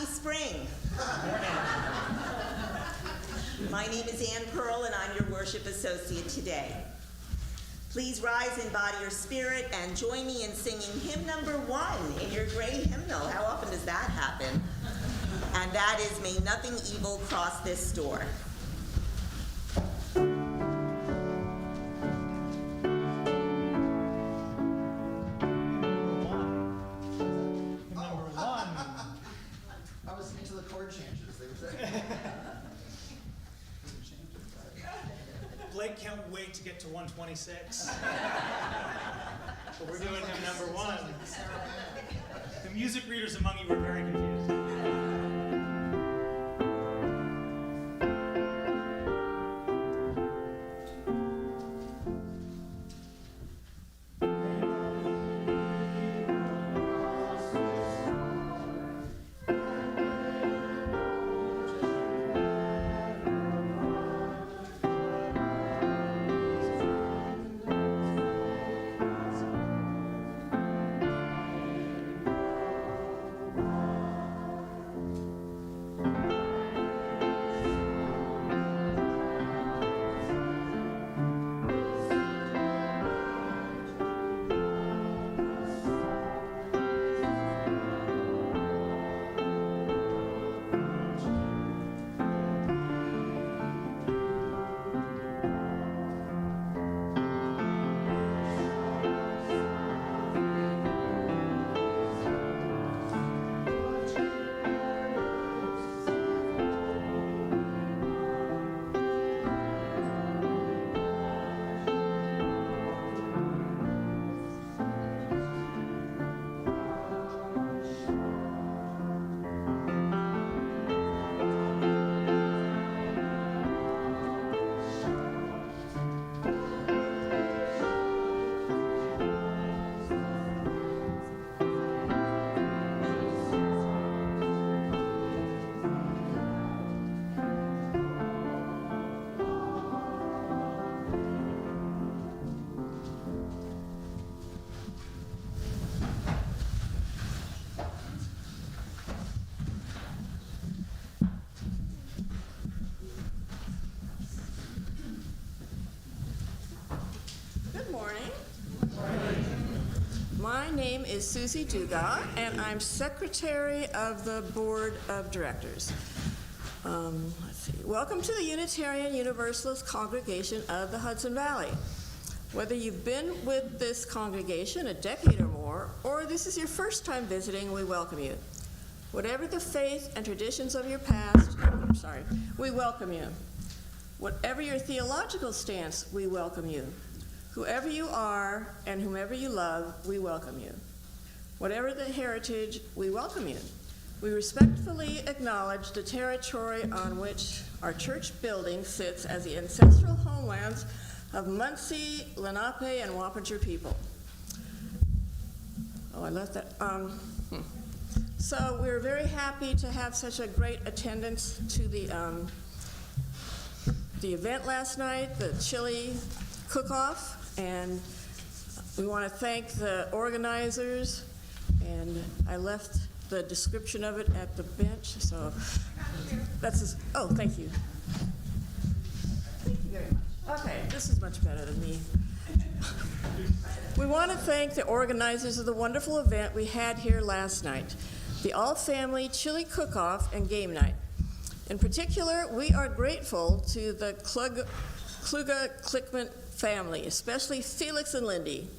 Happy spring. My name is Ann Pearl, and I'm your worship associate today. Please rise in body or spirit and join me in singing hymn number 1 in your gray hymnal. How often does that happen? And that is, May Nothing Evil Cross This Door. Blake can't wait to get to 126. But we're doing hymn number 1. The music readers among you were very confused. My name is Susie Dugas, and I'm Secretary of the Board of Directors. Let's see. Welcome to the Unitarian Universalist Congregation of the Hudson Valley. Whether you've been with this congregation a decade or more, or this is your first time visiting, we welcome you. Whatever the faith and traditions of your past, we welcome you. Whatever your theological stance, we welcome you. Whoever you are and whomever you love, we welcome you. Whatever the heritage, we welcome you. We respectfully acknowledge the territory on which our church building sits as the ancestral homelands of Munsee, Lenape, and Wappinger people. Oh, I left that. So we're very happy to have such a great attendance to the event last night, the chili cook-off. And we want to thank the organizers, and I left the description of it at the bench, so that's oh, thank you. Thank you very much. Okay, this is much better than me. We want to thank the organizers of the wonderful event we had here last night, the all-family chili cook-off and game night. In particular, we are grateful to the Kluge-Klickman family, especially Felix and Lindy.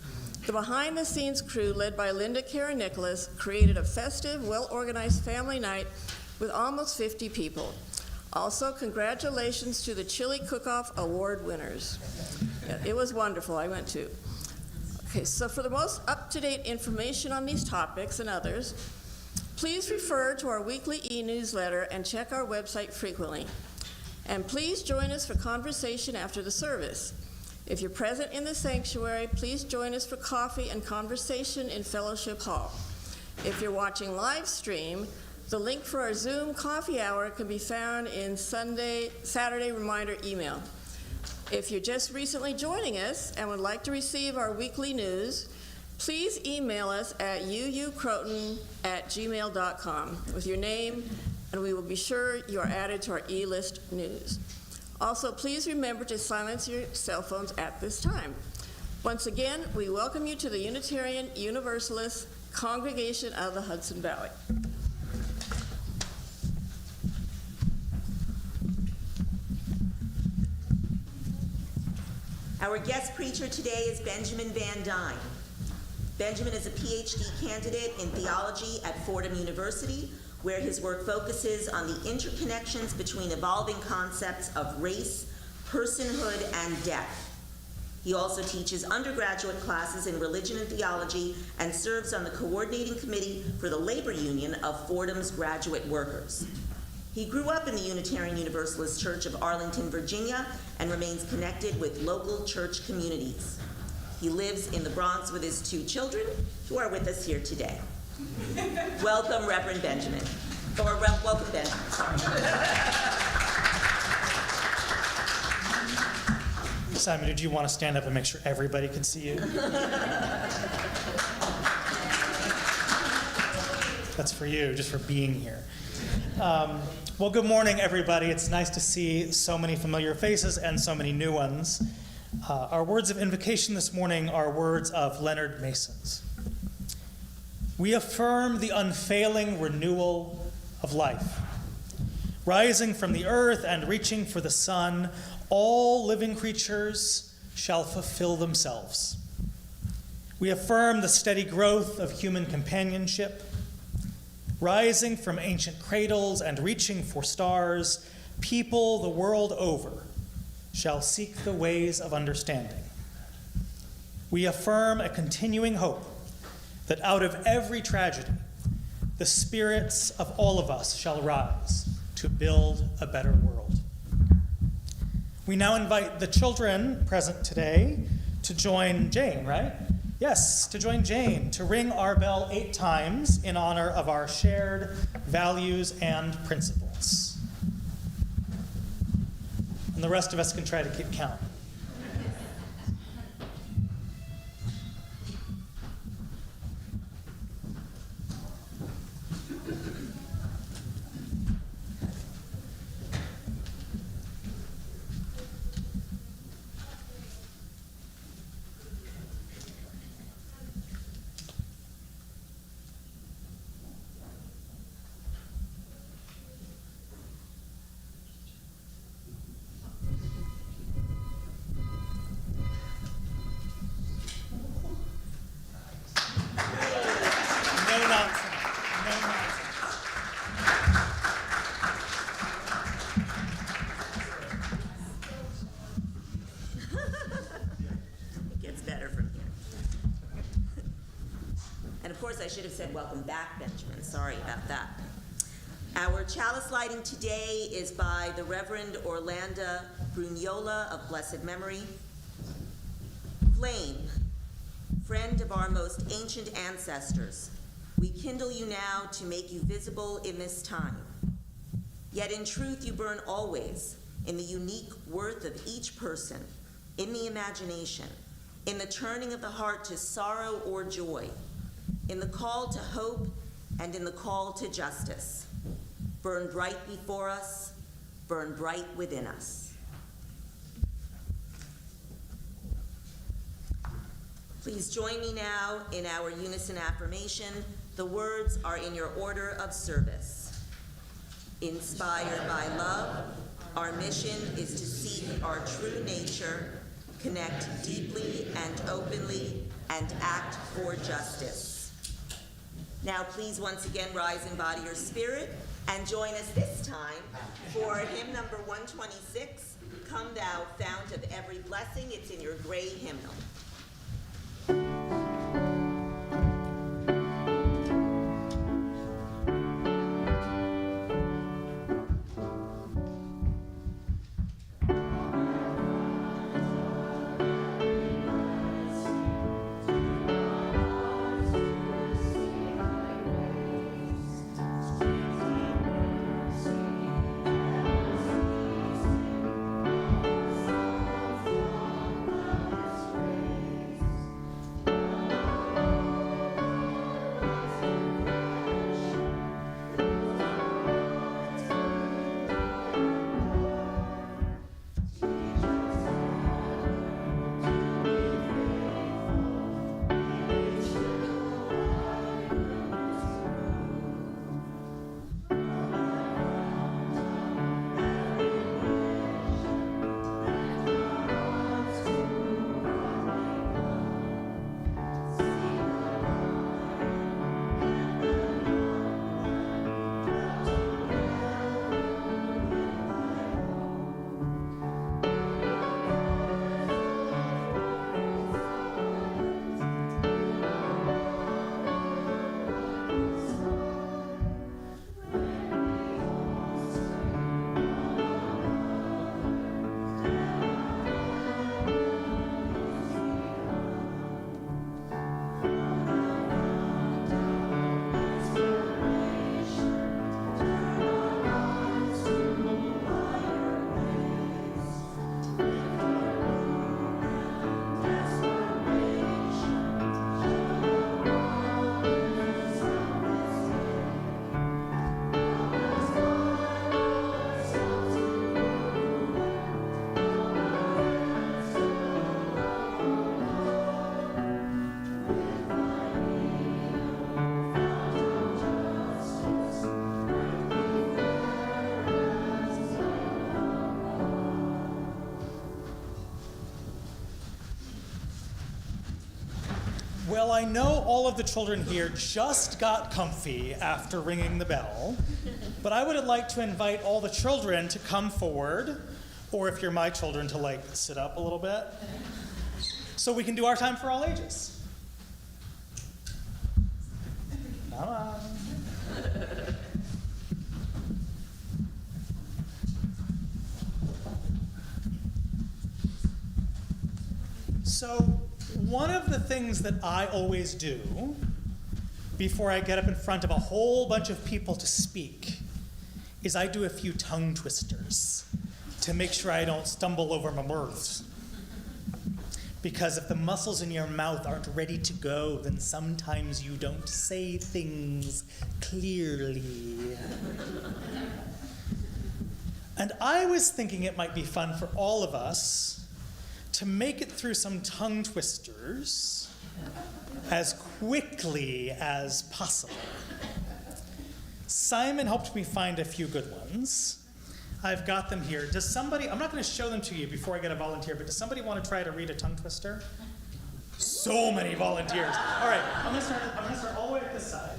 The behind-the-scenes crew, led by Linda Karen Nicholas, created a festive, well-organized family night with almost 50 people. Also, congratulations to the Chili Cook-Off Award winners. It was wonderful. I went too. Okay, so for the most up-to-date information on these topics and others, please refer to our weekly e-newsletter and check our website frequently. And please join us for conversation after the service. If you're present in the sanctuary, please join us for coffee and conversation in Fellowship Hall. If you're watching live stream, the link for our Zoom coffee hour can be found in Saturday reminder email. If you're just recently joining us and would like to receive our weekly news, please email us at uucroton@gmail.com with your name, and we will be sure you are added to our e-list news. Also, please remember to silence your cell phones at this time. Once again, we welcome you to the Unitarian Universalist Congregation of the Hudson Valley. Our guest preacher today is Benjamin Van Dyne. Benjamin is a PhD candidate in theology at Fordham University, where his work focuses on the interconnections between evolving concepts of race, personhood, and death. He also teaches undergraduate classes in religion and theology and serves on the coordinating committee for the labor union of Fordham's graduate workers. He grew up in the Unitarian Universalist Church of Arlington, Virginia, and remains connected with local church communities. He lives in the Bronx with his 2 children, who are with us here today. Welcome, Reverend Benjamin. Or welcome, Benjamin, sorry. Simon, did you want to stand up and make sure everybody could see you? That's for you, just for being here. Well, good morning, everybody. It's nice to see so many familiar faces and so many new ones. Our words of invocation this morning are words of Leonard Mason's. We affirm the unfailing renewal of life. Rising from the earth and reaching for the sun, all living creatures shall fulfill themselves. We affirm the steady growth of human companionship. Rising from ancient cradles and reaching for stars, people the world over shall seek the ways of understanding. We affirm a continuing hope that out of every tragedy, the spirits of all of us shall rise to build a better world. We now invite the children present today to join Jane, right? Yes, to join Jane, to ring our bell 8 times in honor of our shared values and principles. And the rest of us can try to keep count. I should have said welcome back, Benjamin. Sorry about that. Our chalice lighting today is by the Reverend Orlando Brugnola of blessed memory. Flame, friend of our most ancient ancestors, we kindle you now to make you visible in this time. Yet in truth you burn always in the unique worth of each person, in the imagination, in the turning of the heart to sorrow or joy, in the call to hope and in the call to justice. Burn bright before us, burn bright within us. Please join me now in our unison affirmation. The words are in your order of service. Inspired by love, our mission is to seek our true nature, connect deeply and openly, and act for justice. Now please once again rise in body or spirit and join us this time for hymn number 126, Come Thou Fount of Every Blessing. It's in your gray hymnal. Now, I know all of the children here just got comfy after ringing the bell, but I would like to invite all the children to come forward, or if you're my children, to like sit up a little bit, so we can do our time for all ages. Come on. So, one of the things that I always do before I get up in front of a whole bunch of people to speak is I do a few tongue twisters to make sure I don't stumble over my words. Because if the muscles in your mouth aren't ready to go, then sometimes you don't say things clearly. And I was thinking it might be fun for all of us to make it through some tongue twisters as quickly as possible. Simon helped me find a few good ones. I've got them here. Does somebody, I'm not going to show them to you before I get a volunteer, but does somebody want to try to read a tongue twister? So many volunteers. All right, I'm going to start all the way at this side.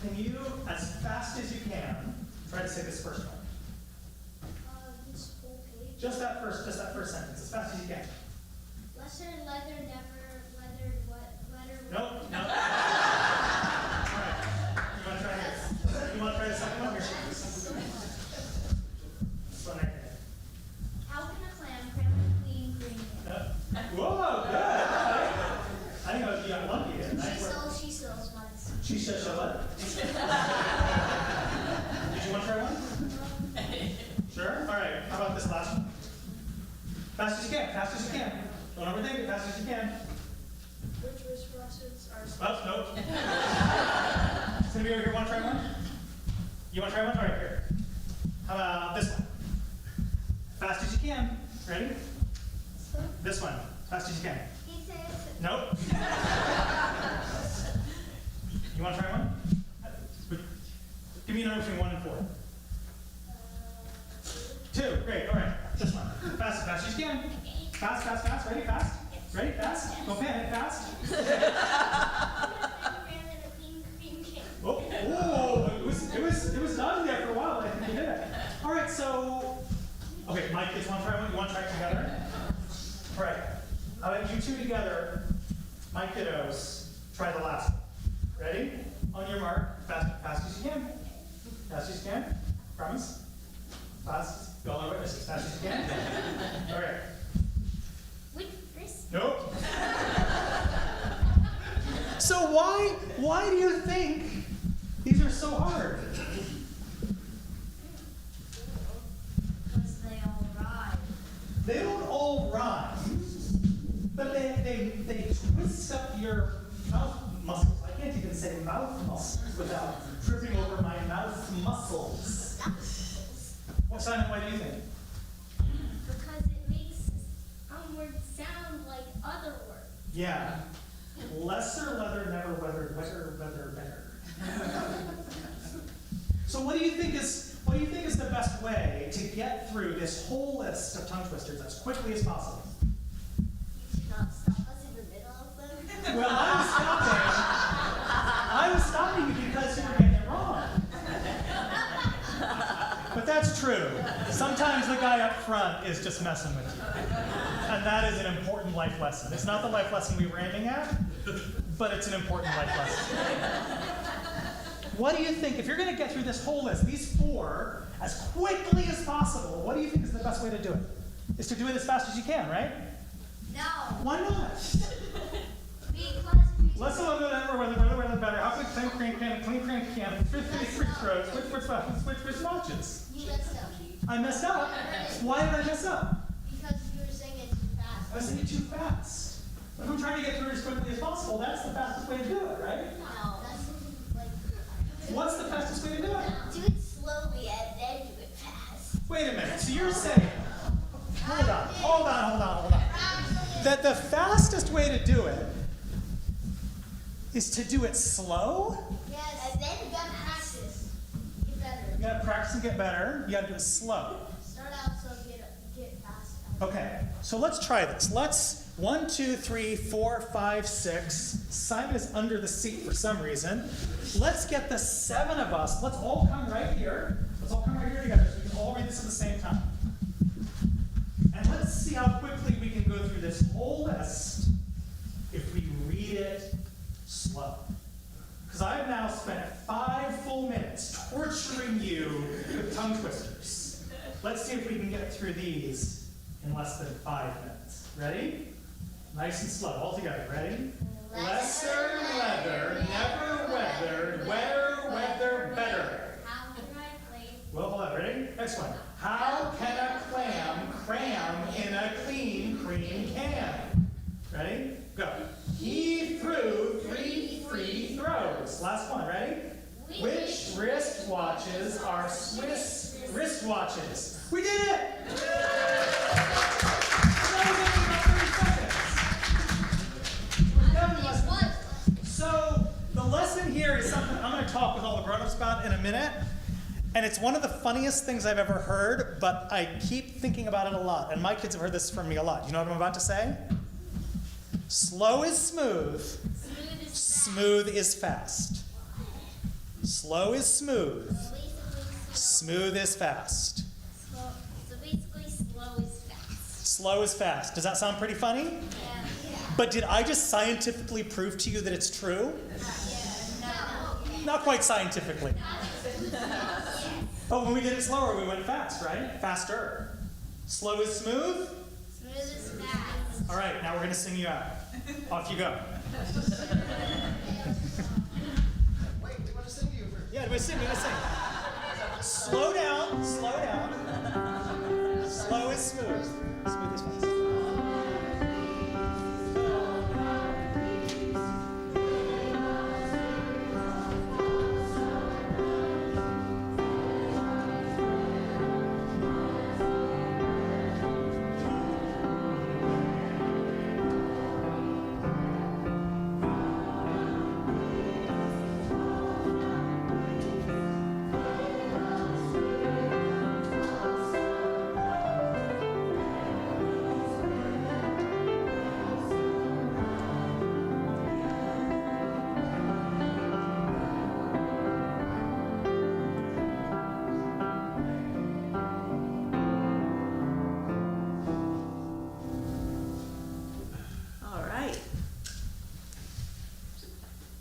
Can you, as fast as you can, try to say this first one? Just that first sentence, as fast as you can. Lesser leather, never leather, leather. Nope. All right. You want to try this? You want to try the second one? Here. This one right there. How can a clam cram a clean green? Whoa, good. I think you got lucky there. Nice work. She sells once. She says, what? Did you want to try one? Sure? All right. How about this last one? Fast as you can. Fast as you can. Don't overthink it. Fast as you can. Which responses are Oh, nope. Somebody over here want to try one? You want to try one? All right, here. How about this one? Fast as you can. Ready? This one. Fast as you can. He says Nope. You want to try one? Give me a number between 1 and 4. 2. Great. All right. This one. Fast as you can. Fast, fast, fast. Ready? Fast. Ready? Fast. Don't panic. Fast. Oh, it was done there for a while. I think you did it. All right. So, okay, my kids want to try one. You want to try it together? All right. How about you two together? My kiddos, try the last one. Ready? On your mark. Fast as you can. Fast as you can. Promise. Fast. Go all the way. As fast as you can. All right. which wrist? Nope. So why do you think these are so hard? Because they all rhyme. They don't all rhyme, but they twist up your mouth muscles. I can't even say mouth muscles without tripping over my mouth muscles. Well, Simon, why do you think? Because it makes words sound like other words. Yeah. Lesser leather, never weathered, wetter, better. So what do you think is the best way to get through this whole list of tongue twisters as quickly as possible? You should not stop us in the middle of them. Well, I was stopping you because you were getting it wrong. But that's true. Sometimes the guy up front is just messing with you. And that is an important life lesson. It's not the life lesson we were aiming at, but it's an important life lesson. What do you think, if you're going to get through this whole list, these 4, as quickly as possible, what do you think is the best way to do it? Is to do it as fast as you can, right? No. Why not? Because Let's look at whether better. How quick clean can. Free throws. Which notches? you messed up. I messed up. Why did I mess up? Because you were saying it too fast. I was saying it too fast. If I'm trying to get through it as quickly as possible, that's the fastest way to do it, right? No, that's like. What's the fastest way to do it? Do it slowly and then do it fast. Wait a minute. So you're saying, hold on. That the fastest way to do it is to do it slow? Yes. And then you gotta practice. Get better. You gotta practice and get better. You gotta do it slow. Start out slow, get fast. Okay, so let's try this. 1, 2, 3, 4, 5, 6. Simon is under the seat for some reason. Let's get the 7 of us. Let's all come right here. Let's all come right here together so we can all read this at the same time. And let's see how quickly we can go through this whole list if we read it slow. Because I've now spent 5 full minutes torturing you with tongue twisters. Let's see if we can get through these in less than 5 minutes. Ready? Nice and slow. All together. Ready? Lesser leather, never weathered, weather better. How can I play? Well, hold on. Ready? Next one. How can a clam cram in a clean cream can? Ready? Go. He threw 3 free throws. Last one. Ready? Which wristwatches are Swiss wristwatches? We did it! So the lesson here is something I'm going to talk with all the grown-ups about in a minute. And it's one of the funniest things I've ever heard, but I keep thinking about it a lot. And my kids have heard this from me a lot. You know what I'm about to say? Slow is smooth. Smooth is fast. Slow is smooth. Smooth is fast. So basically, slow is fast. Slow is fast. Does that sound pretty funny? Yeah. But did I just scientifically prove to you that it's true? No. Not quite scientifically. But when we did it slower, we went fast, right? Faster. Slow is smooth? Smooth is fast. All right, now we're going to sing you out. Off you go. Wait, we want to sing to you first. Yeah, we're sing. Slow down, slow down. Slow is smooth. Smooth is fast.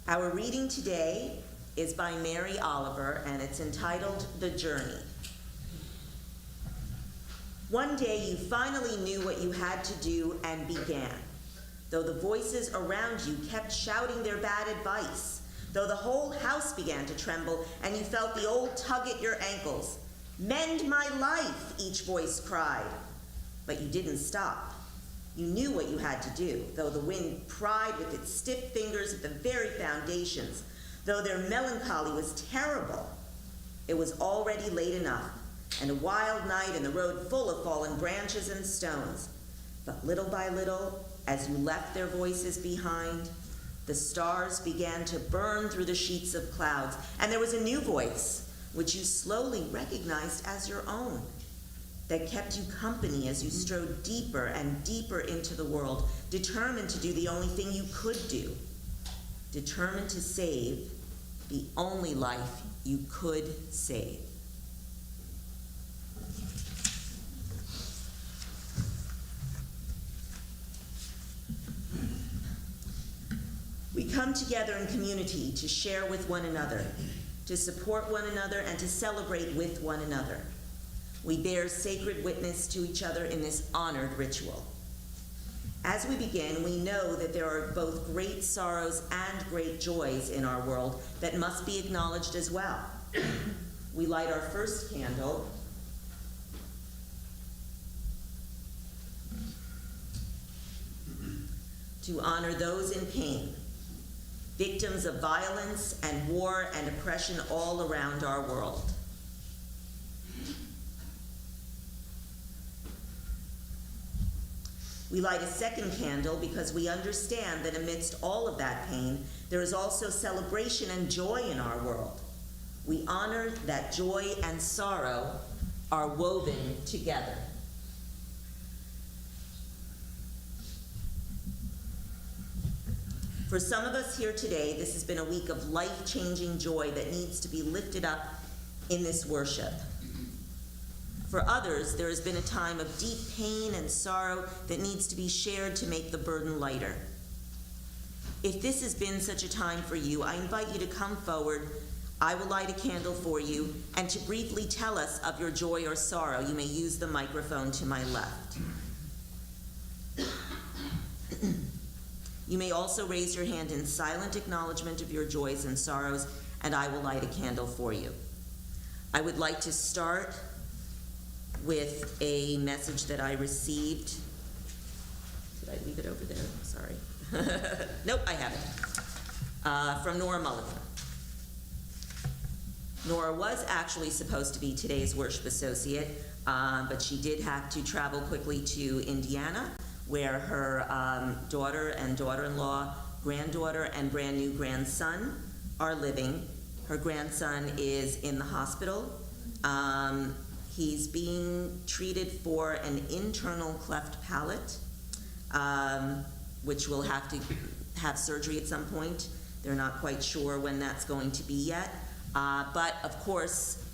Our reading today is by Mary Oliver, and it's entitled The Journey. One day you finally knew what you had to do and began. Though the voices around you kept shouting their bad advice, though the whole house began to tremble and you felt the old tug at your ankles. Mend my life, each voice cried. But you didn't stop. You knew what you had to do, though the wind pried with its stiff fingers at the very foundations, though their melancholy was terrible. It was already late enough, and a wild night and the road full of fallen branches and stones. But little by little, as you left their voices behind, the stars began to burn through the sheets of clouds, and there was a new voice, which you slowly recognized as your own, that kept you company as you strode deeper and deeper into the world, determined to do the only thing you could do, determined to save the only life you could save. We come together in community to share with one another, to support one another, and to celebrate with one another. We bear sacred witness to each other in this honored ritual. As we begin, we know that there are both great sorrows and great joys in our world that must be acknowledged as well. We light our first candle to honor those in pain, victims of violence and war and oppression all around our world. We light a second candle because we understand that amidst all of that pain, there is also celebration and joy in our world. We honor that joy and sorrow are woven together. For some of us here today, this has been a week of life-changing joy that needs to be lifted up in this worship. For others, there has been a time of deep pain and sorrow that needs to be shared to make the burden lighter. If this has been such a time for you, I invite you to come forward. I will light a candle for you, and to briefly tell us of your joy or sorrow, you may use the microphone to my left. You may also raise your hand in silent acknowledgement of your joys and sorrows, and I will light a candle for you. I would like to start with a message that I received. Did I leave it over there? Sorry. Nope, I have it. From Nora Mulligan. Nora was actually supposed to be today's worship associate, but she did have to travel quickly to Indiana, where her daughter and daughter-in-law, granddaughter, and brand new grandson are living. Her grandson is in the hospital. He's being treated for an internal cleft palate, which will have to have surgery at some point. They're not quite sure when that's going to be yet. But of course,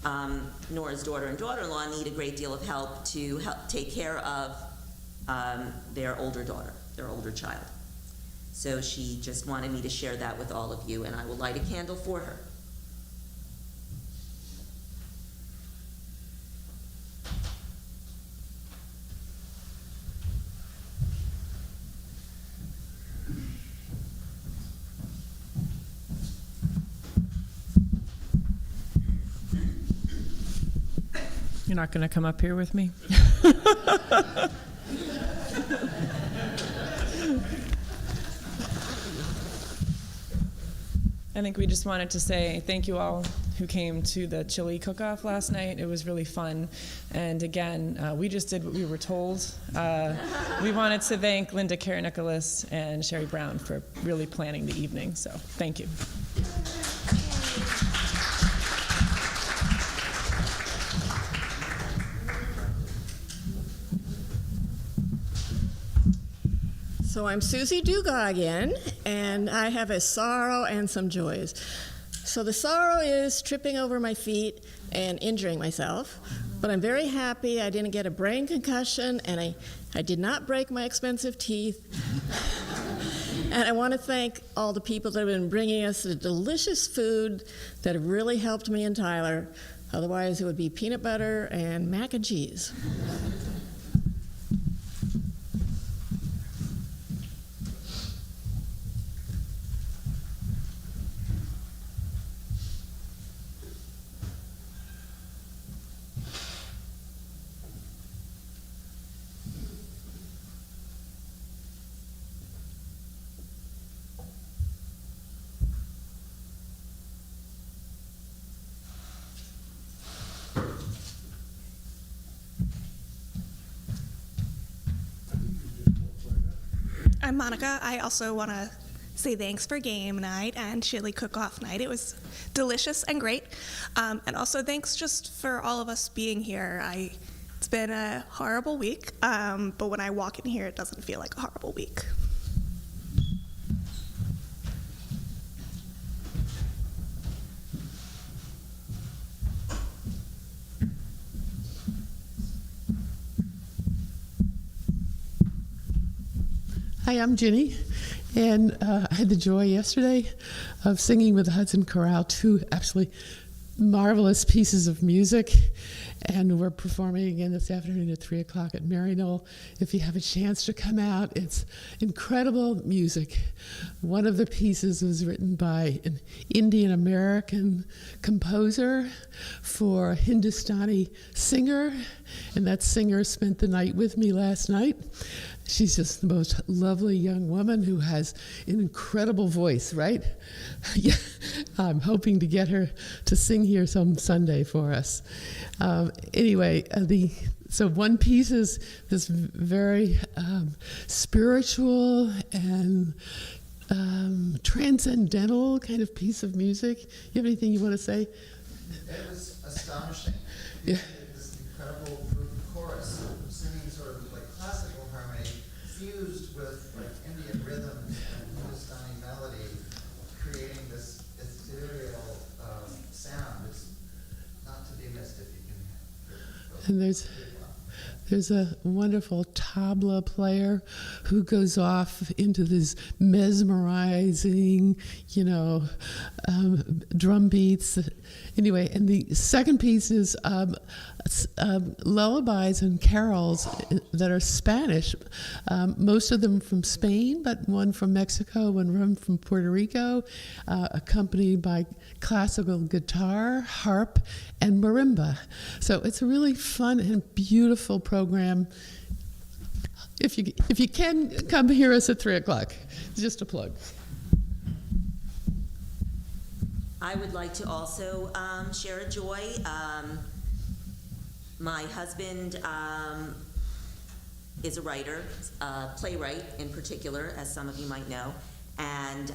Nora's daughter and daughter-in-law need a great deal of help to help take care of their older daughter, their older child. So she just wanted me to share that with all of you, and I will light a candle for her. You're not going to come up here with me? I think we just wanted to say thank you all who came to the chili cook-off last night. It was really fun. And again, we just did what we were told. We wanted to thank Linda Carey-Nicholas and Sherry Brown for really planning the evening. So thank you. So I'm Susie Dugas again, and I have a sorrow and some joys. So the sorrow is tripping over my feet and injuring myself, but I'm very happy I didn't get a brain concussion, and I did not break my expensive teeth. And I want to thank all the people that have been bringing us the delicious food that have really helped me and Tyler. Otherwise, it would be peanut butter and mac and cheese. I'm Monica. I also want to say thanks for game night and chili cook-off night. It was delicious and great. And also thanks just for all of us being here. It's been a horrible week, but when I walk in here, it doesn't feel like a horrible week. Hi, I'm Ginny, and I had the joy yesterday of singing with the Hudson Chorale, two absolutely marvelous pieces of music, and we're performing again this afternoon at 3 o'clock at Maryknoll. If you have a chance to come out, it's incredible music. One of the pieces was written by an Indian-American composer for a Hindustani singer, and that singer spent the night with me last night. She's just the most lovely young woman who has an incredible voice, right? Yeah, I'm hoping to get her to sing here some Sunday for us. Anyway, so one piece is this very spiritual and transcendental kind of piece of music. You have anything you want to say? It was astonishing. Yeah. This incredible group chorus singing sort of like classical harmony fused with like Indian rhythms and Hindustani And there's a wonderful tabla player who goes off into this mesmerizing, drum beats. Anyway, and the second piece is lullabies and carols that are Spanish, most of them from Spain, but one from Mexico, one from Puerto Rico, accompanied by classical guitar, harp, and marimba. So it's a really fun and beautiful program. If you can, come hear us at 3 o'clock. Just a plug. I would like to also share a joy. My husband is a writer, playwright in particular, as some of you might know, and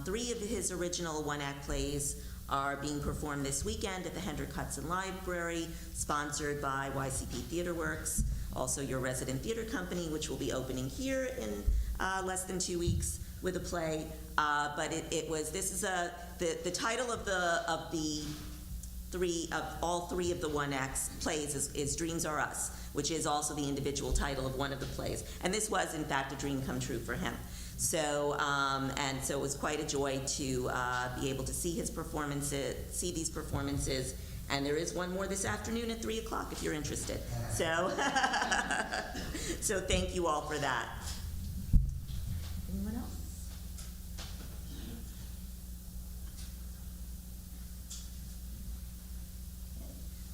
3 of his original one-act plays are being performed this weekend at the Hendrick Hudson Library, sponsored by YCP Theater Works, also your resident theater company, which will be opening here in less than 2 weeks with a play. But the title of all three of the one-act plays is Dreams Are Us, which is also the individual title of one of the plays. And this was, in fact, a dream come true for him. So, so it was quite a joy to be able to see these performances. And there is one more this afternoon at 3 o'clock if you're interested. So, so thank you all for that. Anyone else?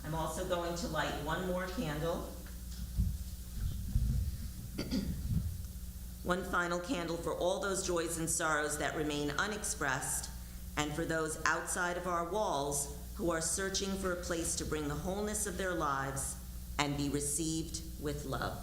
I'm also going to light one more candle. One final candle for all those joys and sorrows that remain unexpressed, and for those outside of our walls who are searching for a place to bring the wholeness of their lives and be received with love.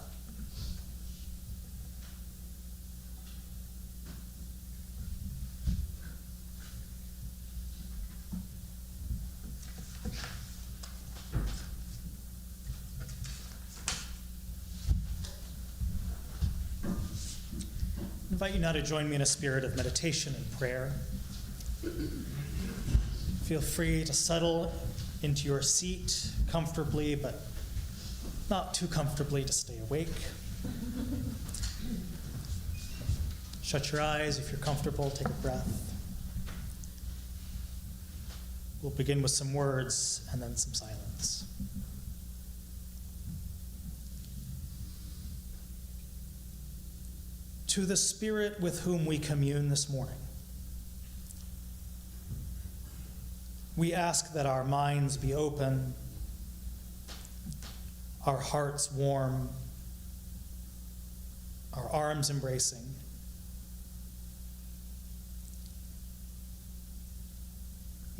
I invite you now to join me in a spirit of meditation and prayer. Feel free to settle into your seat comfortably, but not too comfortably to stay awake. Shut your eyes if you're comfortable, take a breath. We'll begin with some words and then some silence. To the Spirit with whom we commune this morning, we ask that our minds be open, our hearts warm, our arms embracing.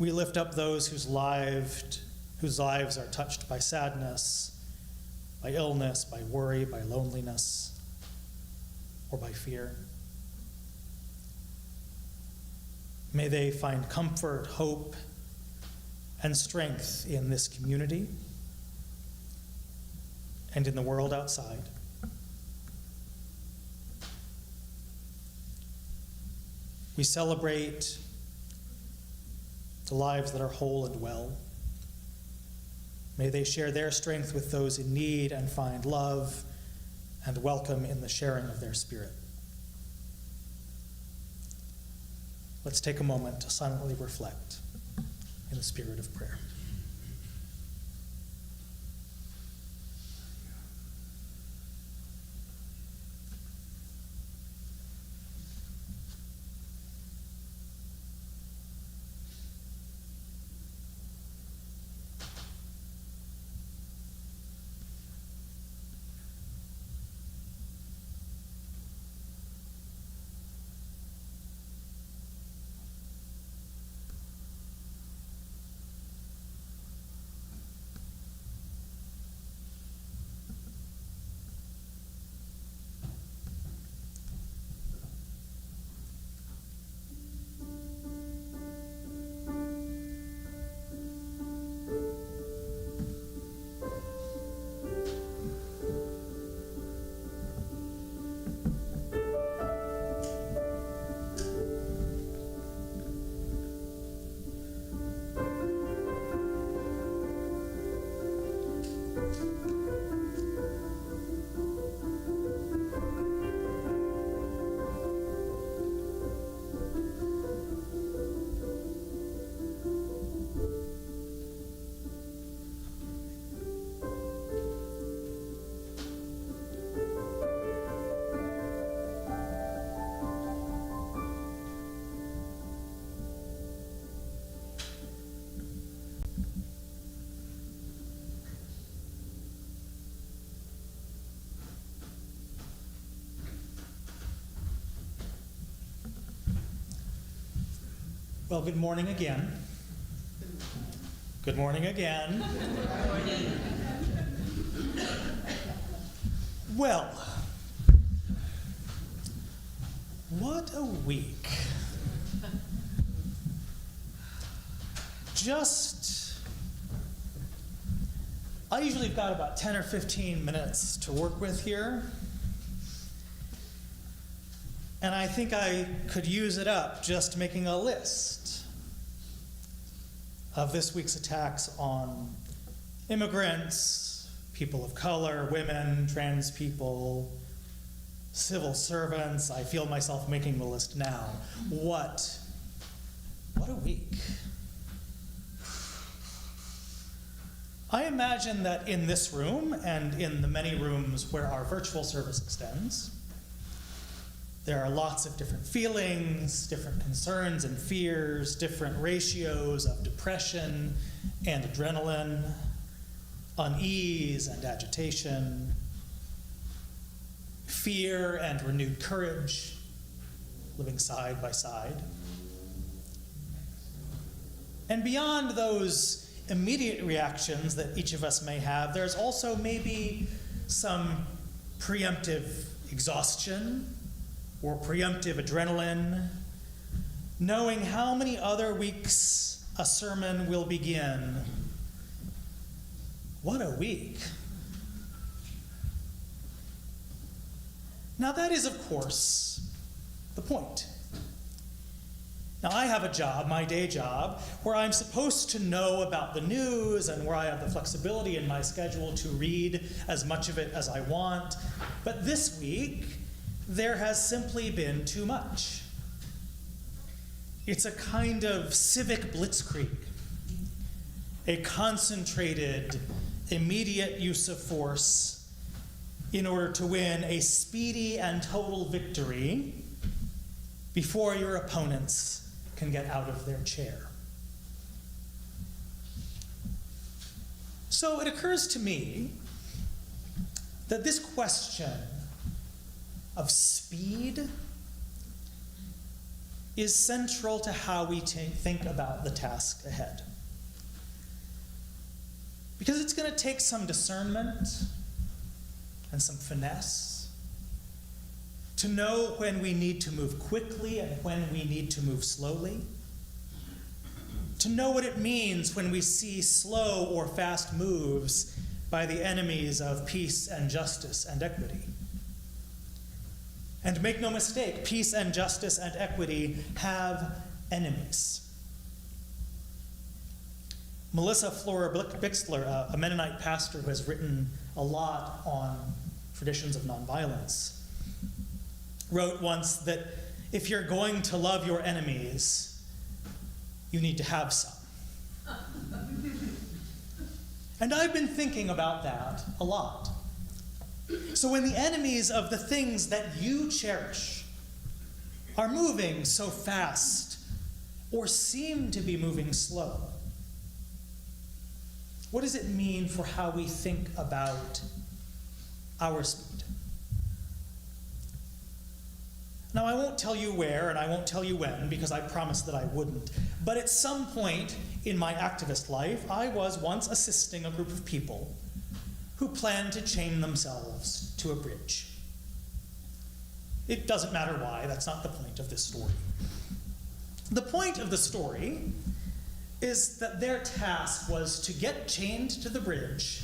We lift up those whose lives are touched by sadness, by illness, by worry, by loneliness, or by fear. May they find comfort, hope, and strength in this community and in the world outside. We celebrate the lives that are whole and well. May they share their strength with those in need and find love and welcome in the sharing of their spirit. Let's take a moment to silently reflect in the spirit of prayer. Well, good morning again. Good morning again. Good morning. Well, what a week. I usually have got about 10 or 15 minutes to work with here. And I think I could use it up just making a list of this week's attacks on immigrants, people of color, women, trans people, civil servants. I feel myself making the list now. What a week. I imagine that in this room and in the many rooms where our virtual service extends, there are lots of different feelings, different concerns and fears, different ratios of depression and adrenaline, unease and agitation, fear and renewed courage, living side by side. And beyond those immediate reactions that each of us may have, there's also maybe some preemptive exhaustion or preemptive adrenaline, knowing how many other weeks a sermon will begin. What a week. Now that is, of course, the point. Now I have a job, my day job, where I'm supposed to know about the news and where I have the flexibility in my schedule to read as much of it as I want. But this week, there has simply been too much. It's a kind of civic blitzkrieg, a concentrated, immediate use of force in order to win a speedy and total victory before your opponents can get out of their chair. So it occurs to me that this question of speed is central to how we think about the task ahead. Because it's going to take some discernment and some finesse to know when we need to move quickly and when we need to move slowly, to know what it means when we see slow or fast moves by the enemies of peace and justice and equity. And make no mistake, peace and justice and equity have enemies. Melissa Flora-Bixler, a Mennonite pastor who has written a lot on traditions of nonviolence, wrote once that if you're going to love your enemies, you need to have some. And I've been thinking about that a lot. So when the enemies of the things that you cherish are moving so fast or seem to be moving slow, what does it mean for how we think about our speed? Now, I won't tell you where and I won't tell you when because I promised that I wouldn't. But at some point in my activist life, I was once assisting a group of people who planned to chain themselves to a bridge. It doesn't matter why, that's not the point of this story. The point of the story is that their task was to get chained to the bridge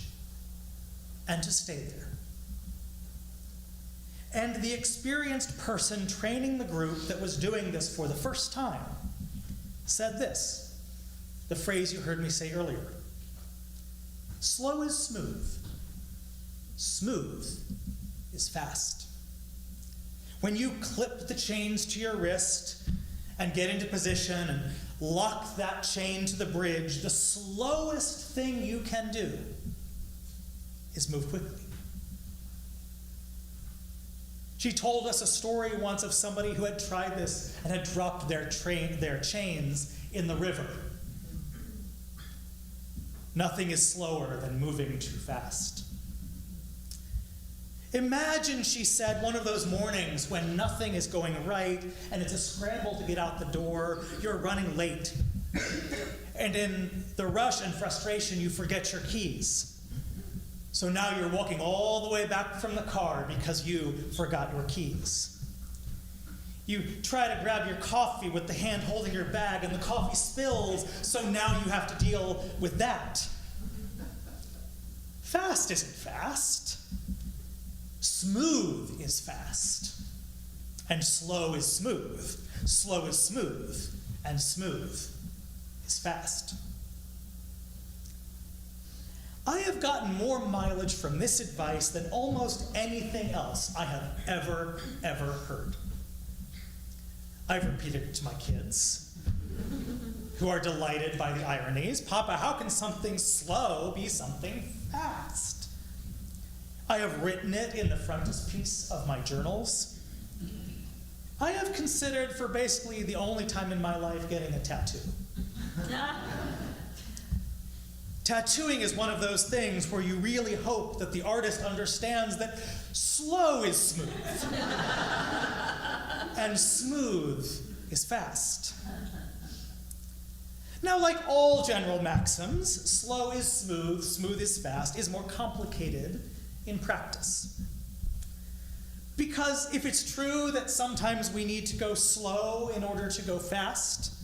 and to stay there. And the experienced person training the group that was doing this for the first time said this, the phrase you heard me say earlier: slow is smooth. smooth is fast. When you clip the chains to your wrist and get into position and lock that chain to the bridge, the slowest thing you can do is move quickly. She told us a story once of somebody who had tried this and had dropped their chains in the river. Nothing is slower than moving too fast. Imagine, she said, one of those mornings when nothing is going right and it's a scramble to get out the door, you're running late. And in the rush and frustration, you forget your keys. So now you're walking all the way back from the car because you forgot your keys. You try to grab your coffee with the hand holding your bag and the coffee spills, so now you have to deal with that. Fast isn't fast. Smooth is fast, and slow is smooth. Slow is smooth, and smooth is fast. I have gotten more mileage from this advice than almost anything else I have ever heard. I've repeated it to my kids, who are delighted by the ironies. Papa, how can something slow be something fast? I have written it in the frontispiece of my journals. I have considered, for basically the only time in my life, getting a tattoo. Tattooing is one of those things where you really hope that the artist understands that slow is smooth and smooth is fast. Now, like all general maxims, slow is smooth, smooth is fast, is more complicated in practice. Because if it's true that sometimes we need to go slow in order to go fast,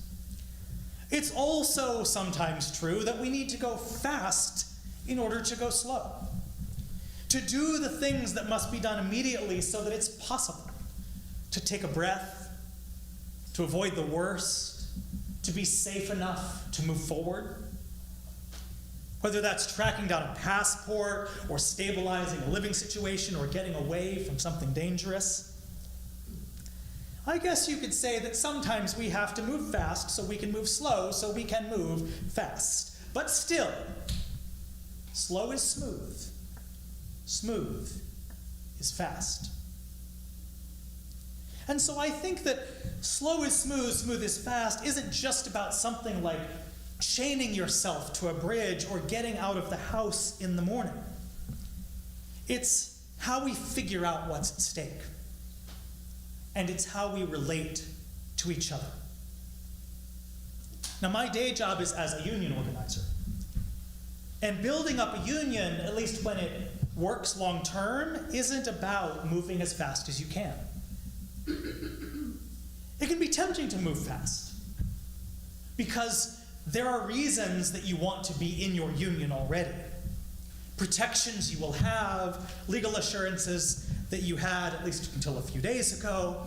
it's also sometimes true that we need to go fast in order to go slow. To do the things that must be done immediately so that it's possible to take a breath, to avoid the worst, to be safe enough to move forward. Whether that's tracking down a passport or stabilizing a living situation or getting away from something dangerous. I guess you could say that sometimes we have to move fast so we can move slow so we can move fast. But still, slow is smooth. Smooth is fast. And so I think that slow is smooth, smooth is fast isn't just about something like chaining yourself to a bridge or getting out of the house in the morning. It's how we figure out what's at stake. And it's how we relate to each other. Now, my day job is as a union organizer. And building up a union, at least when it works long term, isn't about moving as fast as you can. It can be tempting to move fast because there are reasons that you want to be in your union already. Protections you will have, legal assurances that you had at least until a few days ago.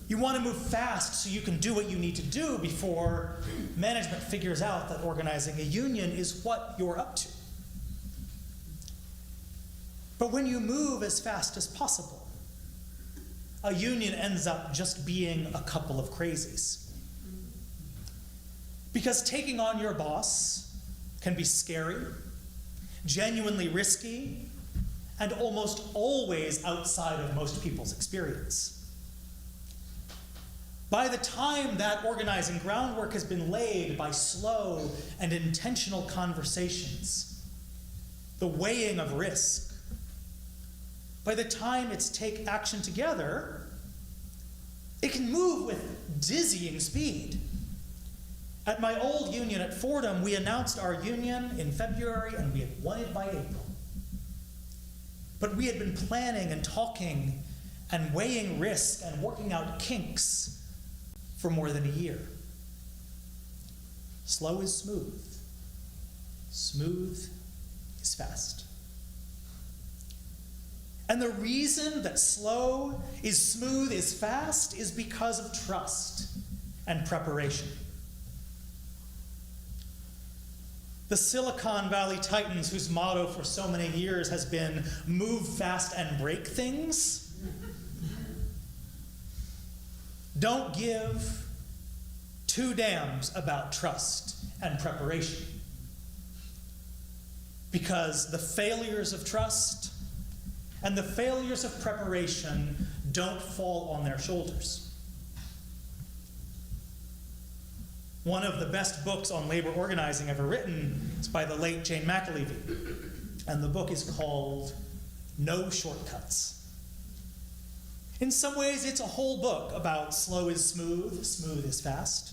You want to move fast so you can do what you need to do before management figures out that organizing a union is what you're up to. But when you move as fast as possible, a union ends up just being a couple of crazies. Because taking on your boss can be scary, genuinely risky, and almost always outside of most people's experience. By the time that organizing groundwork has been laid by slow and intentional conversations, the weighing of risk, by the time it's take action together, it can move with dizzying speed. At my old union at Fordham, we announced our union in February and we had won it by April. But we had been planning and talking and weighing risk and working out kinks for more than a year. Slow is smooth. Smooth is fast. And the reason that slow is smooth is fast is because of trust and preparation. The Silicon Valley Titans, whose motto for so many years has been move fast and break things, don't give two damns about trust and preparation. Because the failures of trust and the failures of preparation don't fall on their shoulders. One of the best books on labor organizing ever written is by the late Jane McAlevey, and the book is called No Shortcuts. In some ways, it's a whole book about slow is smooth, smooth is fast.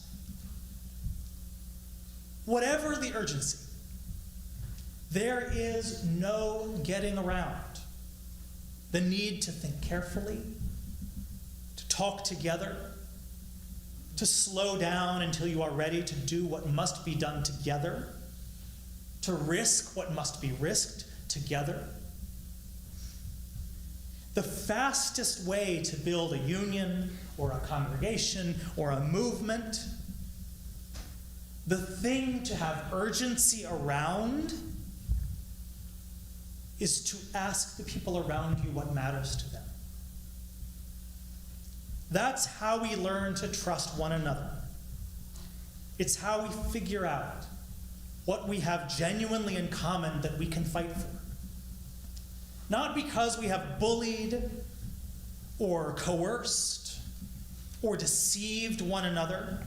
Whatever the urgency, there is no getting around the need to think carefully, to talk together, to slow down until you are ready to do what must be done together, to risk what must be risked together. The fastest way to build a union or a congregation or a movement, the thing to have urgency around, is to ask the people around you what matters to them. That's how we learn to trust one another. It's how we figure out what we have genuinely in common that we can fight for. Not because we have bullied or coerced or deceived one another.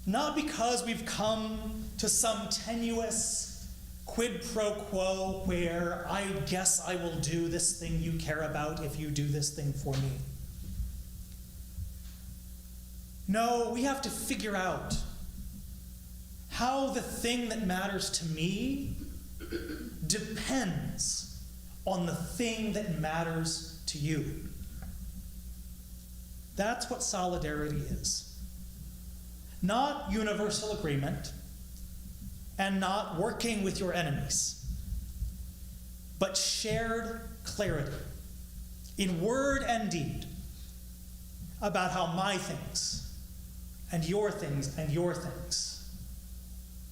Not because we've come to some tenuous quid pro quo where I guess I will do this thing you care about if you do this thing for me. No, we have to figure out how the thing that matters to me depends on the thing that matters to you. That's what solidarity is. Not universal agreement, and not working with your enemies, but shared clarity in word and deed about how my things and your things and your things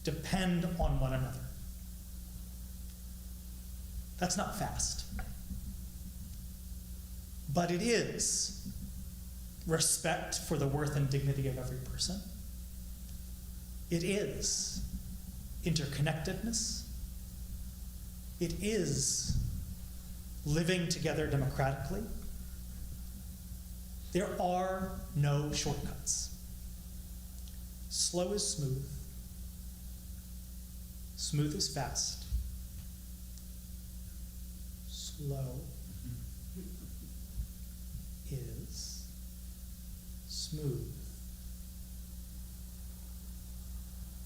depend on one another. That's not fast, but it is respect for the worth and dignity of every person. It is interconnectedness. It is living together democratically. There are no shortcuts. Slow is smooth. Smooth is fast. Slow is smooth.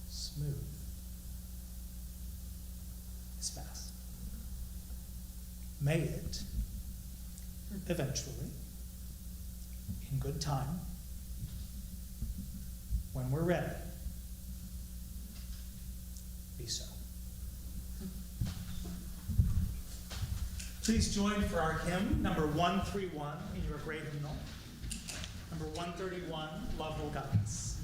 Smooth is fast. May it eventually, in good time, when we're ready, be so. Please join for our hymn, number 131 in your great hymnal. Number 131, Love Will Guide Us.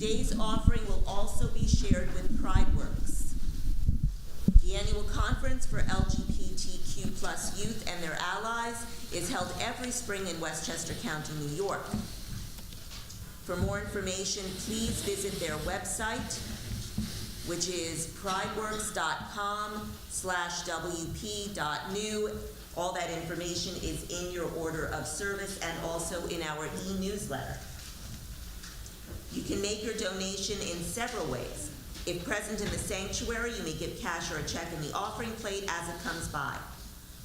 Today's offering will also be shared with PrideWorks. The annual conference for LGBTQ+ youth and their allies is held every spring in Westchester County, New York. For more information, please visit their website, which is prideworks.com/wp.new. All that information is in your order of service and also in our e-newsletter. You can make your donation in several ways. If present in the sanctuary, you may give cash or a check in the offering plate as it comes by.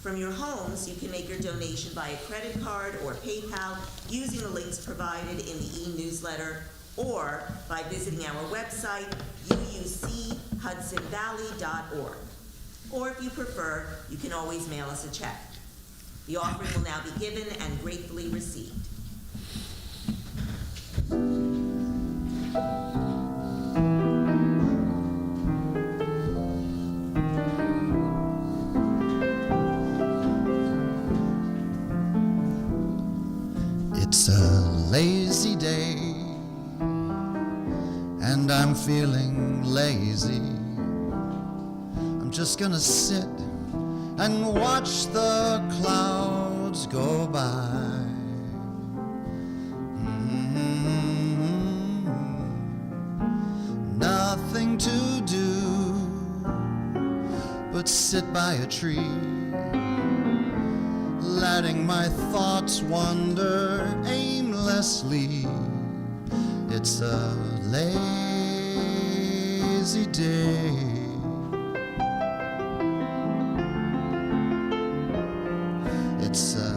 From your homes, you can make your donation via credit card or PayPal using the links provided in the e-newsletter or by visiting our website, UUCHV.org. Or if you prefer, you can always mail us a check. The offering will now be given and gratefully received. It's a lazy day, and I'm feeling lazy. I'm just gonna sit and watch the clouds go by. Nothing to do but sit by a tree, letting my thoughts wander aimlessly. It's a lazy day. It's a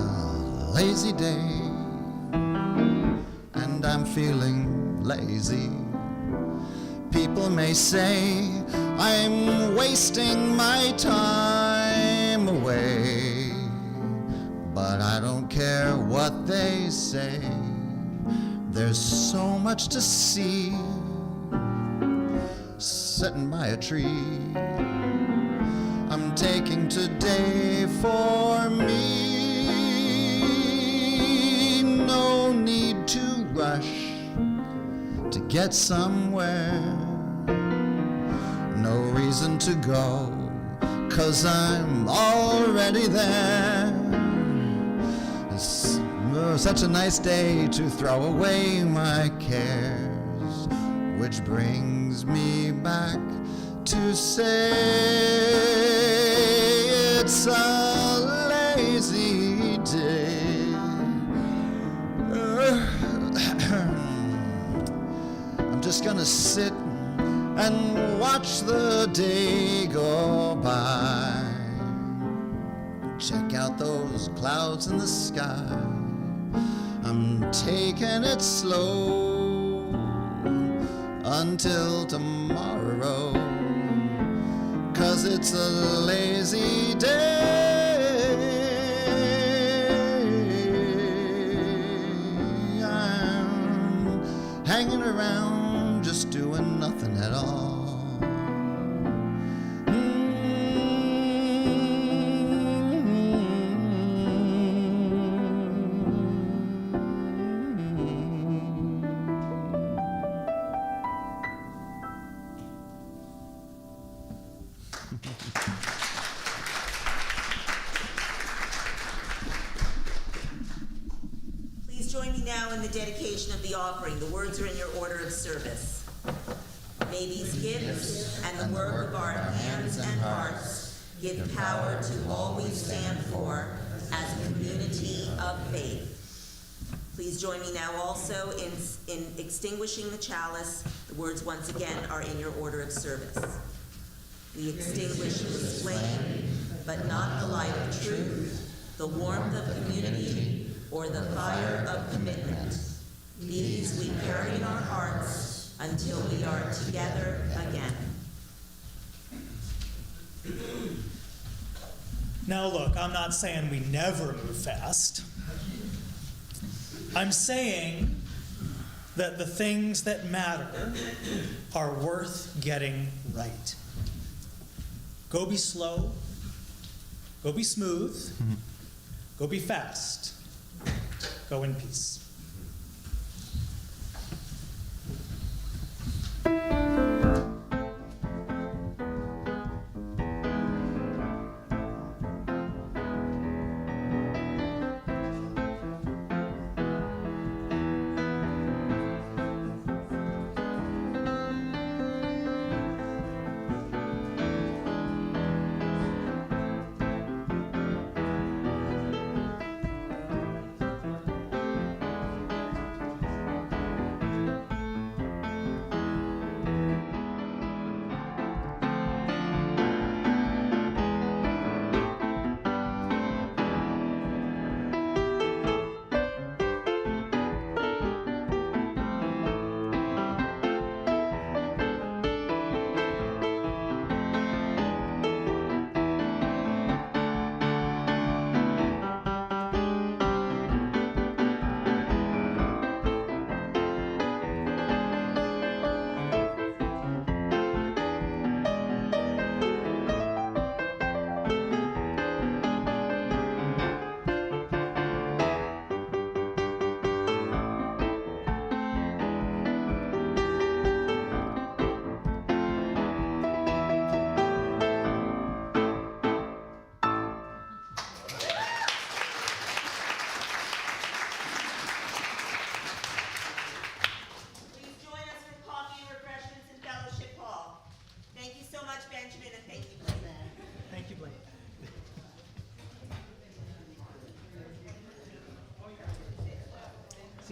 lazy day, and I'm feeling lazy. People may say I'm wasting my time away, but I don't care what they say. There's so much to see sitting by a tree. I'm taking today for me. No need to rush to get somewhere. No reason to go, 'cause I'm already there. It's such a nice day to throw away my cares, which brings me back to say it's a lazy day. I'm just gonna sit and watch the day go by. Check out those clouds in the sky. I'm taking it slow until tomorrow, 'cause it's a lazy day. I'm hanging around just doing nothing at all. Please join me now in the dedication of the offering. The words are in your order of service. May these gifts and the work of our hands and hearts give power to all we stand for as a community of faith. Please join me now also in extinguishing the chalice. The words once again are in your order of service. We extinguish this flame, but not the light of truth, the warmth of community, or the fire of commitment. These we carry in our hearts until we are together again. Now look, I'm not saying we never move fast. I'm saying that the things that matter are worth getting right. Go be slow, go be smooth, go be fast, go in peace.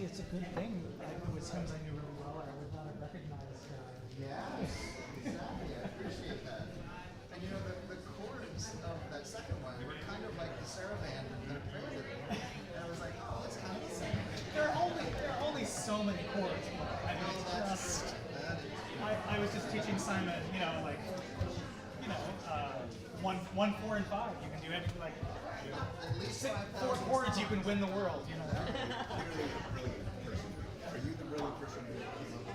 honesty, it's a good thing. It was hymns I knew really well, and I would not have recognized. Yes, exactly. I appreciate that. And you know, the chords of that second one were kind of like the saraband that appraised it. And I was like, oh, it's kind of the same. There are only so many chords. I mean, it's just, I was just teaching Simon, one, 4, and 5. You can do anything like At least 4 chords. You can win the world. Are you the really person who came up